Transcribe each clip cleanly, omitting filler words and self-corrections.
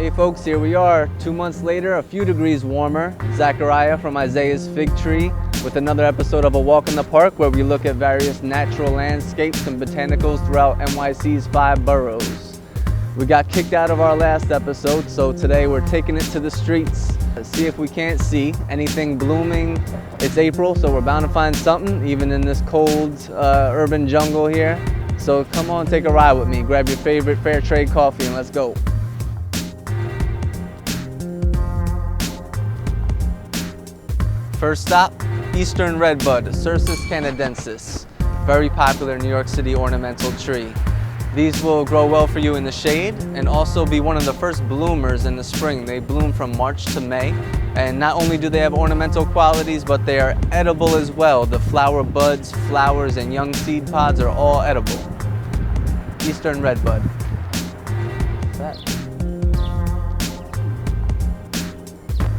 Hey folks, here we are, 2 months later, a few degrees warmer. Zachariah from Isaiah's Fig Tree with another episode of A Walk in the Park, where we look at various natural landscapes and botanicals throughout NYC's 5 boroughs. We got kicked out of our last episode, so today we're taking it to the streets to see if we can't see anything blooming. It's April, so we're bound to find something, even in this cold urban jungle here. So come on, take a ride with me. Grab your favorite fair trade coffee and let's go. First stop, Eastern Redbud, Cercis canadensis. Very popular New York City ornamental tree. These will grow well for you in the shade and also be one of the first bloomers in the spring. They bloom from March to May. And not only do they have ornamental qualities, but they are edible as well. The flower buds, flowers, and young seed pods are all edible. Eastern Redbud.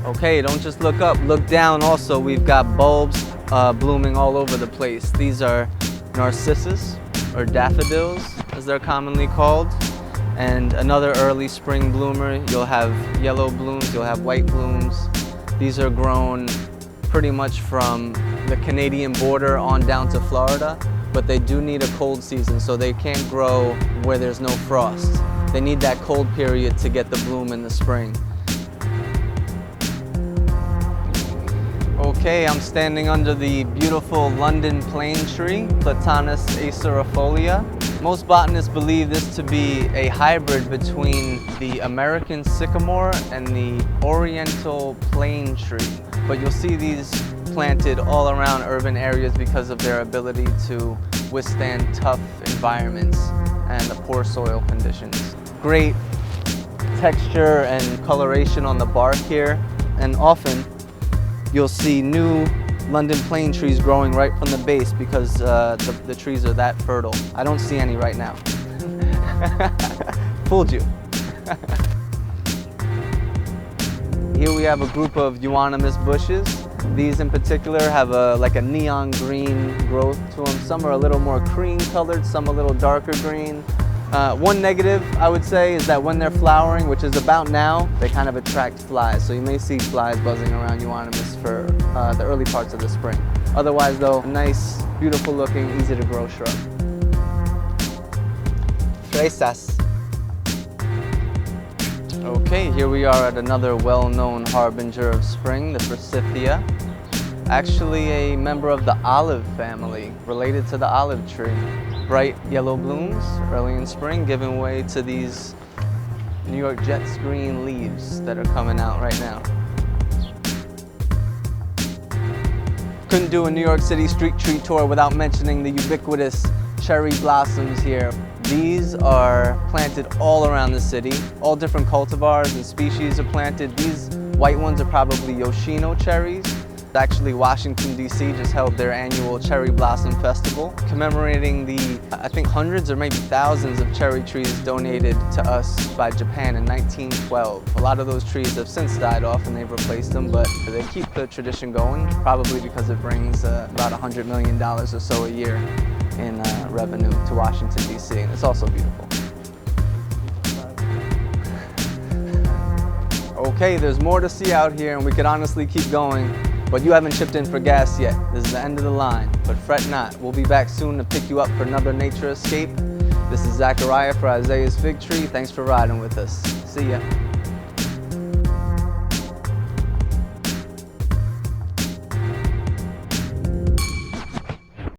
Okay, don't just look up, look down also. We've got bulbs blooming all over the place. These are narcissus, or daffodils, as they're commonly called. And another early spring bloomer. You'll have yellow blooms, you'll have white blooms. These are grown pretty much from the Canadian border on down to Florida, but they do need a cold season, so they can't grow where there's no frost. They need that cold period to get the bloom in the spring. Okay, I'm standing under the beautiful London plane tree, Platanus acerifolia. Most botanists believe this to be a hybrid between the American sycamore and the Oriental plane tree. But you'll see these planted all around urban areas because of their ability to withstand tough environments and the poor soil conditions. Great texture and coloration on the bark here, and often you'll see new London plane trees growing right from the base because the trees are that fertile. I don't see any right now. Fooled you. Here we have a group of Euonymus bushes. These in particular have like a neon green growth to them. Some are a little more cream colored, some a little darker green. One negative, I would say, is that when they're flowering, which is about now, they kind of attract flies. So you may see flies buzzing around Euonymus for the early parts of the spring. Otherwise though, a nice, beautiful looking, easy to grow shrub. Fresas. Okay, here we are at another well-known harbinger of spring, the Forsythia. Actually a member of the olive family, related to the olive tree. Bright yellow blooms early in spring, giving way to these New York Jets green leaves that are coming out right now. Couldn't do a New York City street tree tour without mentioning the ubiquitous cherry blossoms here. These are planted all around the city. All different cultivars and species are planted. These white ones are probably Yoshino cherries. Actually, Washington, D.C. just held their annual Cherry Blossom Festival, commemorating the, I think, hundreds or maybe thousands of cherry trees donated to us by Japan in 1912. A lot of those trees have since died off and they've replaced them, but they keep the tradition going, probably because it brings about $100 million or so a year in revenue to Washington, D.C. And it's also beautiful. Okay, there's more to see out here and we could honestly keep going. But you haven't chipped in for gas yet. This is the end of the line, but fret not. We'll be back soon to pick you up for another nature escape. This is Zachariah for Isaiah's Fig Tree. Thanks for riding with us. See ya.